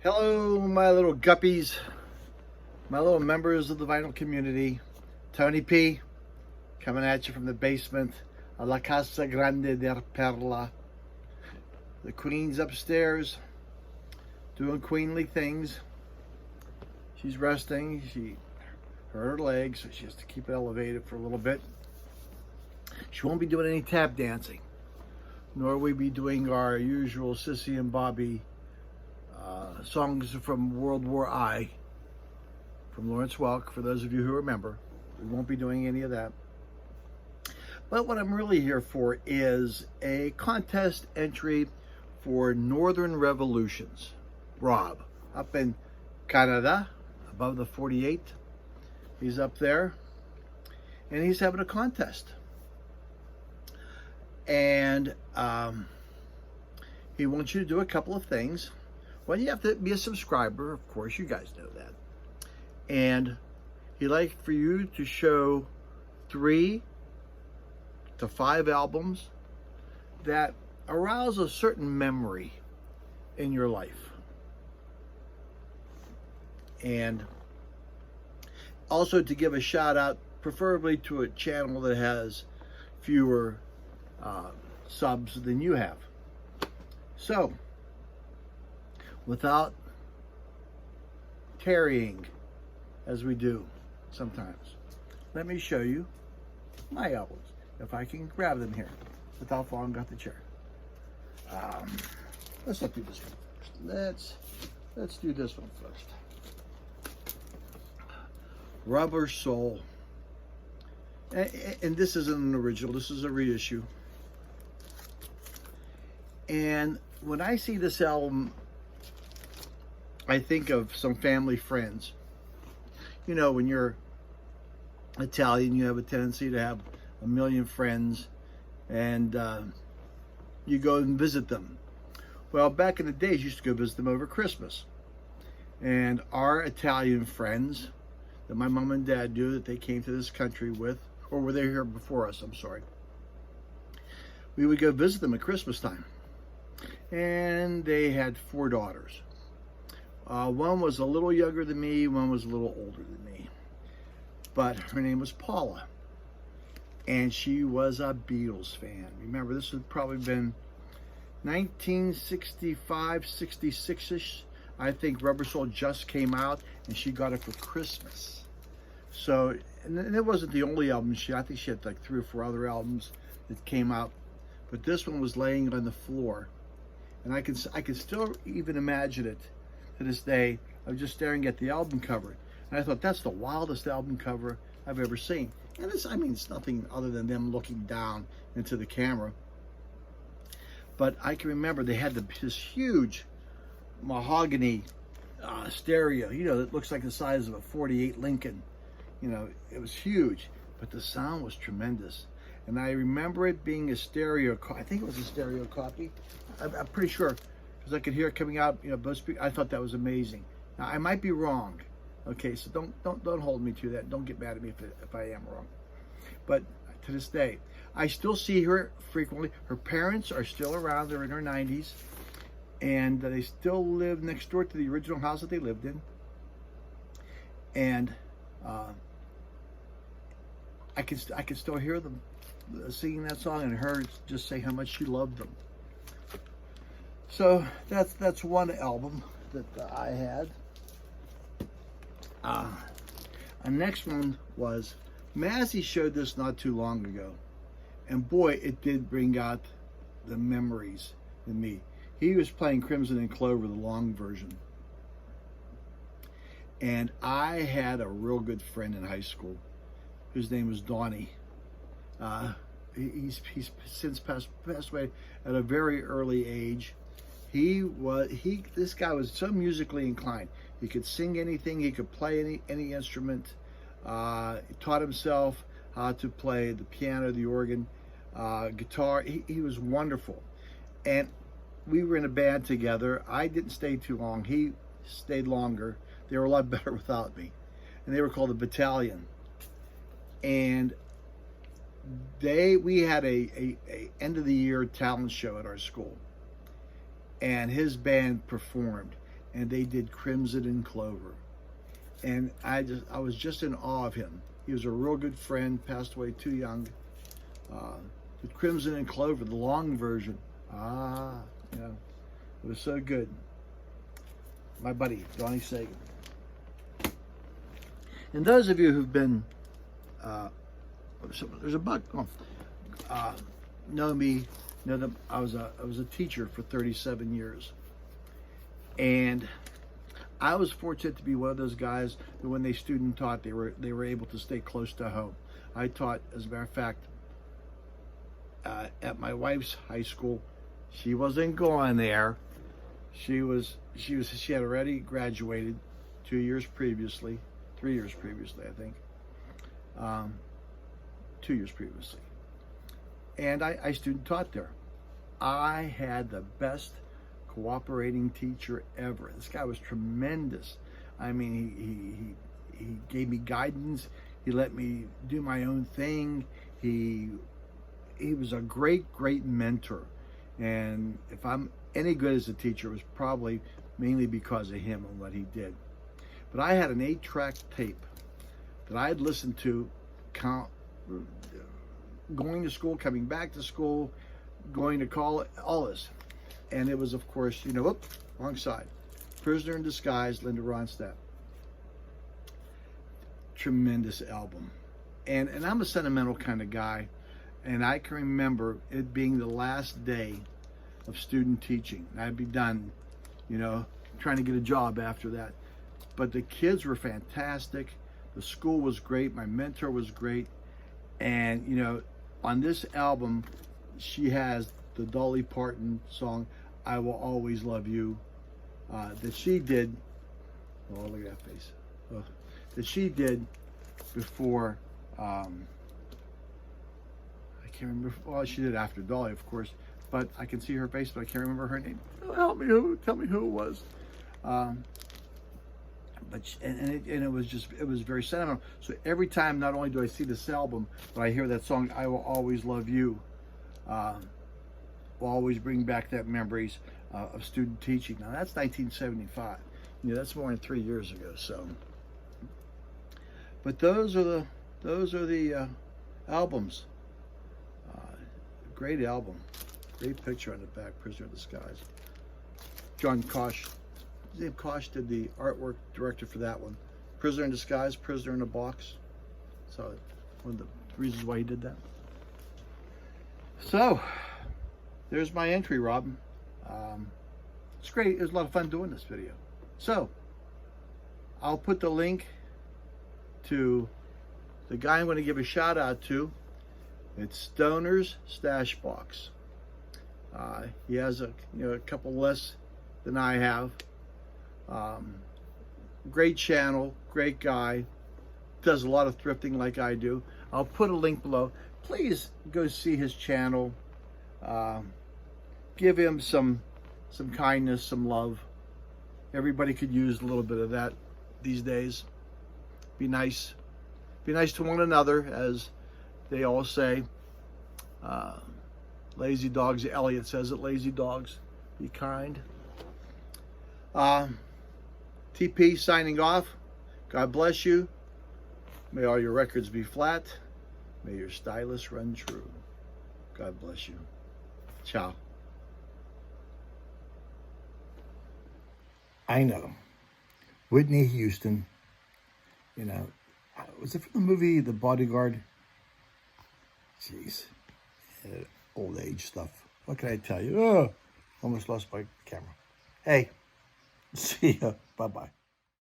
Hello, my little guppies, my little members of the vinyl community. Tony P, coming at you from the basement of La Casa Grande de Perla. The Queen's upstairs, doing queenly things. She's resting. She hurt her leg, so she has to keep it elevated for a little bit. She won't be doing any tap dancing, nor will we be doing our usual Sissy and Bobby songs from World War I, from Lawrence Welk, for those of you who remember. We won't be doing any of that. But what I'm really here for is a contest entry for Northern Revolutions. Rob, up in Canada, above the 48. He's up there, and he's having a contest. And he wants you to do a couple of things. Well, you have to be a subscriber, of course, you guys know that. And he'd like for you to show 3 to 5 albums that arouse a certain memory in your life. And also to give a shout out, preferably to a channel that has fewer subs than you have. So, without tarrying, as we do sometimes, let me show you my albums, if I can grab them here without falling off the chair. Let's not do this one first. Let's do this one first. Rubber Soul. And this isn't an original, this is a reissue. And when I see this album, I think of some family friends. You know, when you're Italian, you have a tendency to have a million friends, and you go and visit them. Well, back in the days, you used to go visit them over Christmas. And our Italian friends that my mom and dad knew, that they came to this country with, or were they here before us, I'm sorry. We would go visit them at Christmas time. And they had 4 daughters. One was a little younger than me, one was a little older than me. But her name was Paula. And she was a Beatles fan. Remember, this had probably been 1965, 66-ish. I think Rubber Soul just came out, and she got it for Christmas. So, and it wasn't the only album. I think she had like 3 or 4 other albums that came out. But this one was laying on the floor. And I can still even imagine it to this day. I was just staring at the album cover, and I thought, that's the wildest album cover I've ever seen. And this, I mean, it's nothing other than them looking down into the camera. But I can remember they had this huge mahogany stereo, you know, that looks like the size of a 48 Lincoln. You know, it was huge, but the sound was tremendous. And I remember it being a stereo, I think it was a stereo copy. I'm pretty sure, because I could hear it coming out, you know, both speakers. I thought that was amazing. Now, I might be wrong, okay, so don't hold me to that. Don't get mad at me if I am wrong. But to this day, I still see her frequently. Her parents are still around. They're in her 90s, and they still live next door to the original house that they lived in. And I can still hear them singing that song, and her just say how much she loved them. So that's one album that I had. The next one was, Mazzy showed this not too long ago, and boy, it did bring out the memories in me. He was playing Crimson and Clover, the long version. And I had a real good friend in high school whose name was Donnie. He's since passed away at a very early age. This guy was so musically inclined. He could sing anything, he could play any instrument. He taught himself how to play the piano, the organ, guitar. He was wonderful. And we were in a band together. I didn't stay too long. He stayed longer. They were a lot better without me. And they were called the Battalion. And we had a end of the year talent show at our school, and his band performed, and they did Crimson and Clover. And I was just in awe of him. He was a real good friend, passed away too young. The Crimson and Clover, the long version. It was so good. My buddy, Donnie Sagan. And those of you who've been, there's a bug. Know me, know that I was a teacher for 37 years. And I was fortunate to be one of those guys that when they student taught, they were able to stay close to home. I taught, as a matter of fact, at my wife's high school. She wasn't going there. She had already graduated 3 years previously, I think. 2 years previously. And I student taught there. I had the best cooperating teacher ever. This guy was tremendous. I mean, he gave me guidance. He let me do my own thing. He was a great mentor. And if I'm any good as a teacher, it was probably mainly because of him and what he did. But I had an 8-track tape that I had listened to going to school, coming back to school, going to college, all this. And it was, of course, wrong side. Prisoner in Disguise, Linda Ronstadt. Tremendous album. And I'm a sentimental kind of guy. And I can remember it being the last day of student teaching. And I'd be done, trying to get a job after that. But the kids were fantastic. The school was great. My mentor was great. And, on this album, she has the Dolly Parton song, I Will Always Love You, that she did. Oh, look at that face. Oh, that she did before, I can't remember. Well, she did after Dolly, of course, but I can see her face, but I can't remember her name. Oh, help me, tell me who it was. It was very sentimental. So every time, not only do I see this album, but I hear that song, I Will Always Love You, will always bring back that memories of student teaching. Now that's 1975. That's more than 3 years ago. So, but those are the albums. Great album, great picture on the back. Prisoner in Disguise. John Kosh. His name Kosh did the artwork director for that one. Prisoner in Disguise, Prisoner in a Box. So one of the reasons why he did that. So there's my entry, Robin. It's great. It was a lot of fun doing this video. So I'll put the link to the guy I'm going to give a shout out to. It's Stoner's Stash Box. He has a couple less than I have. Great channel, great guy, does a lot of thrifting like I do. I'll put a link below. Please go see his channel. Give him some kindness, some love. Everybody could use a little bit of that these days. Be nice to one another, as they all say. Lazy dogs, Elliot says it, lazy dogs, be kind. TP signing off. God bless you. May all your records be flat. May your stylus run true. God bless you. Ciao. I know. Whitney Houston. Was it from the movie The Bodyguard? Jeez. Old age stuff. What can I tell you? Oh, almost lost my camera. Hey, see ya. Bye-bye.